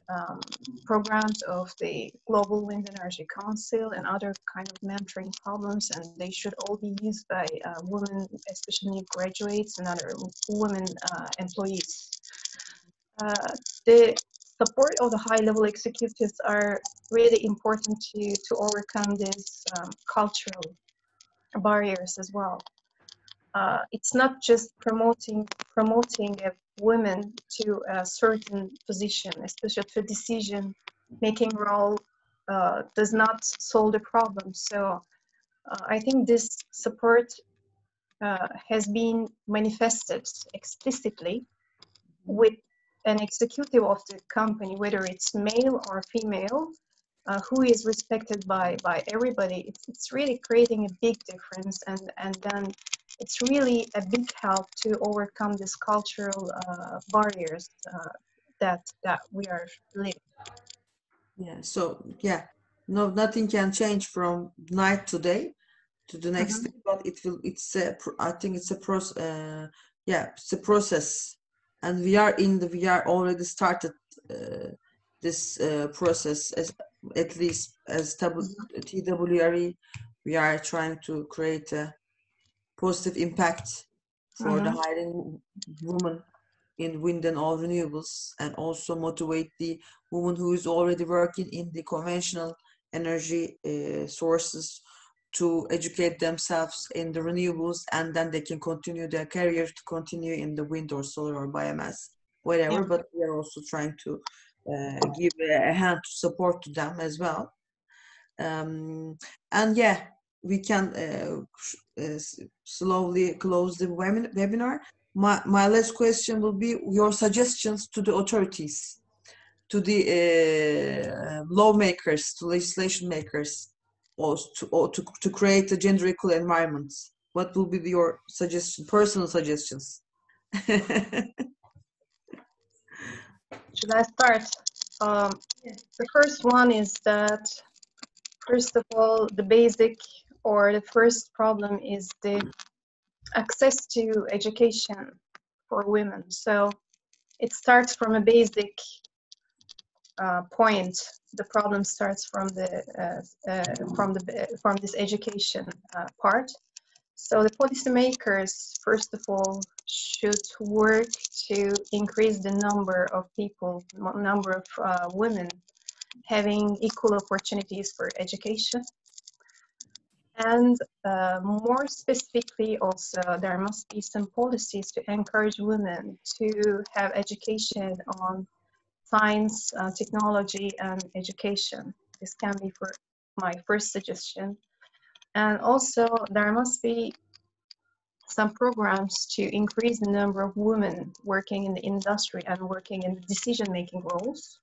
programs of the Global Wind Energy Council and other kind of mentoring programs, and they should all be used by women, especially new graduates and other women employees. The support of the high-level executives are really important to overcome these cultural barriers as well. It's not just promoting a woman to a certain position, especially to decision-making role, does not solve the problem. So I think this support has been manifested explicitly with an executive of the company, whether it's male or female, who is respected by everybody. It's really creating a big difference, and then it's really a big help to overcome these cultural barriers that we are living. Yeah. So yeah, no, nothing can change from night to day to the next day, but it will. I think it's a process. Yeah, it's a process, and we are already started this process, at least as TWRE. We are trying to create a positive impact for the hiring women in wind and all renewables, and also motivate the woman who is already working in the conventional energy sources to educate themselves in the renewables, and then they can continue their career to continue in the wind or solar or biomass, whatever. But we are also trying to give a hand to support to them as well. And yeah, we can slowly close the webinar. My last question will be your suggestions to the authorities, to the lawmakers, to legislation makers, or to create a gender equal environment. What will be your personal suggestions? Should I start? The first one is that, first of all, the basic or the first problem is the access to education for women. So it starts from a basic point. The problem starts from this education part. So the policymakers, first of all, should work to increase the number of people, number of women having equal opportunities for education. And more specifically also, there must be some policies to encourage women to have education on science, technology, and education. This can be for my first suggestion. And also, there must be some programs to increase the number of women working in the industry and working in the decision-making roles.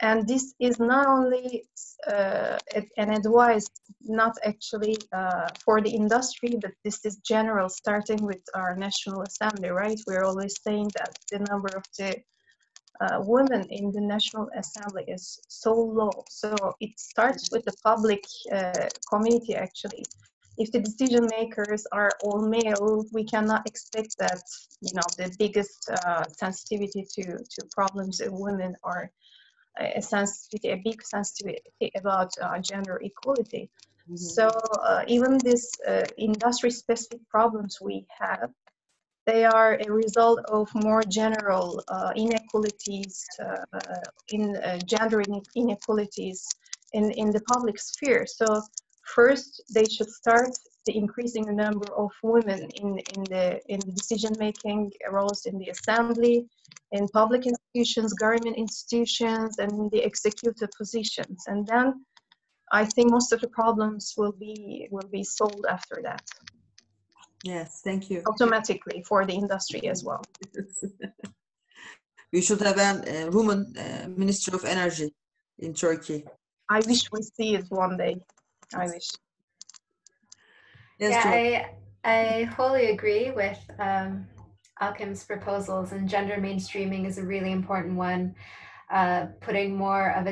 And this is not only an advice, not actually for the industry, but this is general, starting with our National Assembly, right? We're always saying that the number of the women in the National Assembly is so low. So it starts with the public community, actually. If the decision makers are all male, we cannot expect that, you know, the biggest sensitivity to problems of women are a sensitivity, a big sensitivity about gender equality. Mhm. So even these industry-specific problems we have, they are a result of more general inequalities in gender inequalities in the public sphere. So first, they should start the increasing number of women in the decision-making roles in the assembly, in public institutions, government institutions, and in the executive positions. And then I think most of the problems will be solved after that. Yes, thank you. Automatically for the industry as well. We should have a woman Minister of Energy in Turkey. I wish we see it one day. I wish. Yes, Yeah, I wholly agree with ALKIM's proposals, and gender mainstreaming is a really important one, putting more of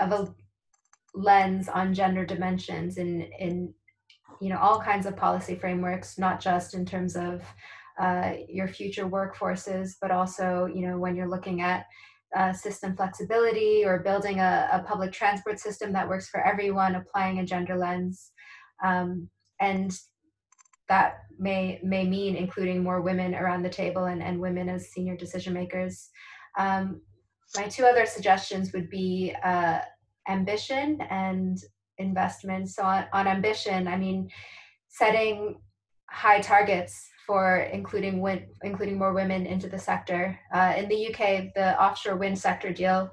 a lens on gender dimensions in all kinds of policy frameworks, not just in terms of your future workforces, but also when you're looking at system flexibility or building a public transport system that works for everyone, applying a gender lens. And that may mean including more women around the table and women as senior decision makers. My two other suggestions would be ambition and investment. So on ambition, I mean, setting high targets for including more women into the sector. In the UK, the offshore wind sector deal,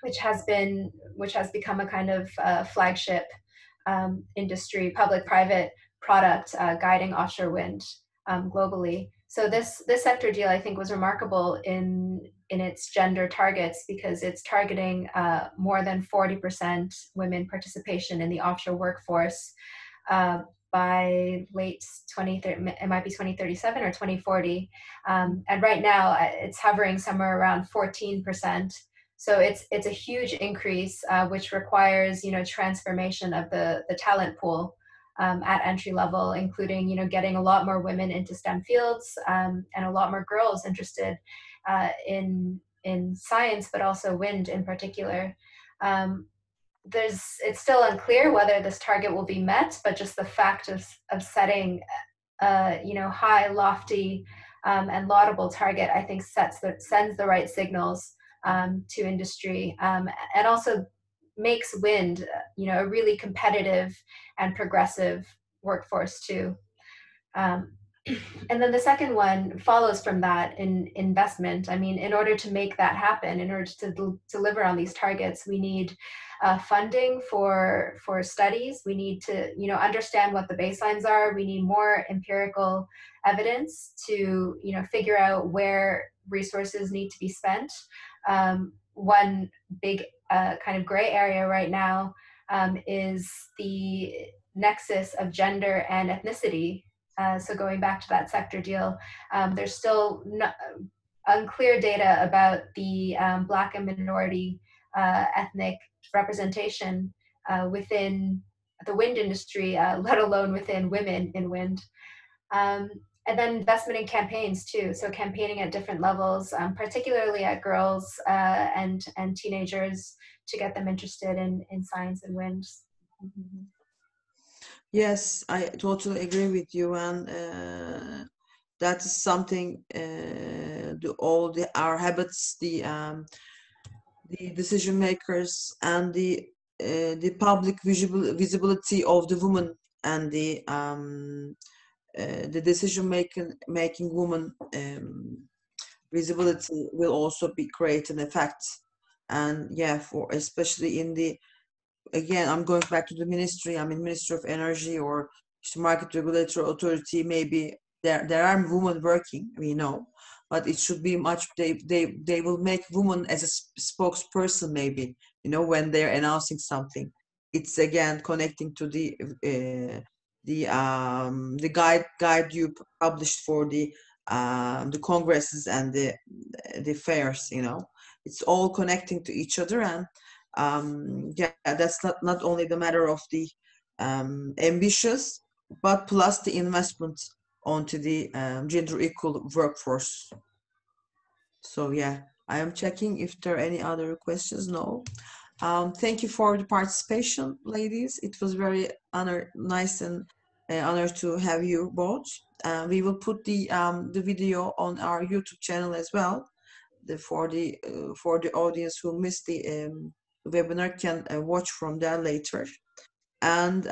which has become a kind of flagship industry, public-private product guiding offshore wind globally. So this sector deal, I think, was remarkable in its gender targets because it's targeting more than 40% women participation in the offshore workforce by late 2030, it might be 2037 or 2040. And right now it's hovering somewhere around 14%. So it's a huge increase, which requires, transformation of the talent pool at entry level, including, getting a lot more women into STEM fields and a lot more girls interested in science, but also wind in particular. It's still unclear whether this target will be met, but just the fact of setting high, lofty, and laudable target, I think sends the right signals to industry, and also makes wind, a really competitive and progressive workforce too. And then the second one follows from that in investment. I mean, in order to make that happen, in order to deliver on these targets, we need funding for studies. We need to, understand what the baselines are. We need more empirical evidence to, figure out where resources need to be spent. One big kind of gray area right now is the nexus of gender and ethnicity. So going back to that sector deal, there's still unclear data about the Black and minority ethnic representation within the wind industry, let alone within women in wind. And then investment in campaigns too. So campaigning at different levels, particularly at girls and teenagers, to get them interested in science and wind. Mm-hmm. Yes, I totally agree with you, and that is something. Our habits, the decision makers, and the public visibility of the woman and the decision making woman visibility will also create an effect. And yeah, for especially in the, again, I'm going back to the ministry. I mean, Ministry of Energy or Market Regulatory Authority. Maybe there are women working, we know, but it should be much. They will make women as a spokesperson, maybe, when they're announcing something. It's again connecting to the guide you published for the congresses and the fairs. It's all connecting to each other, and yeah, that's not only the matter of the ambitious, but plus the investment onto the gender equal workforce. So yeah, I am checking if there are any other questions. No. Thank you for the participation, ladies. It was very nice and honored to have you both. We will put the video on our YouTube channel as well. For the audience who missed the webinar can watch from there later. And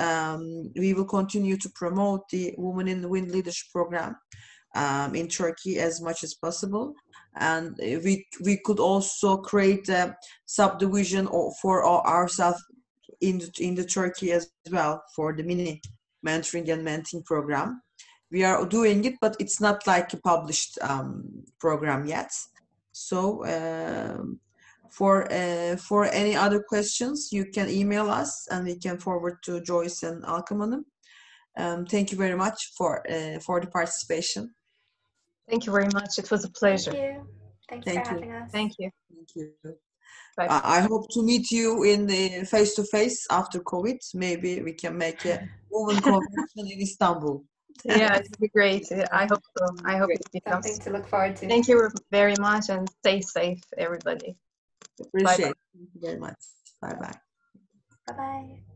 we will continue to promote the Women in the Wind Leadership Program in Turkey as much as possible. And we could also create a subdivision for ourselves in the Turkey as well for the mini mentoring and mentoring program. We are doing it, but it's not like a published program yet. So for any other questions, you can email us and we can forward to Joyce and ALKIM. Thank you very much for the participation. Thank you very much. It was a pleasure. Thank you. Thanks for having us. Thank you. Thank you. Bye. I hope to meet you in the face-to-face after COVID. Maybe we can make a women convention in Istanbul. Yeah, it would be great. I hope so. I hope it becomes. Something to look forward to. Thank you very much and stay safe, everybody. Appreciate it. Thank you very much. Bye-bye. Bye-bye.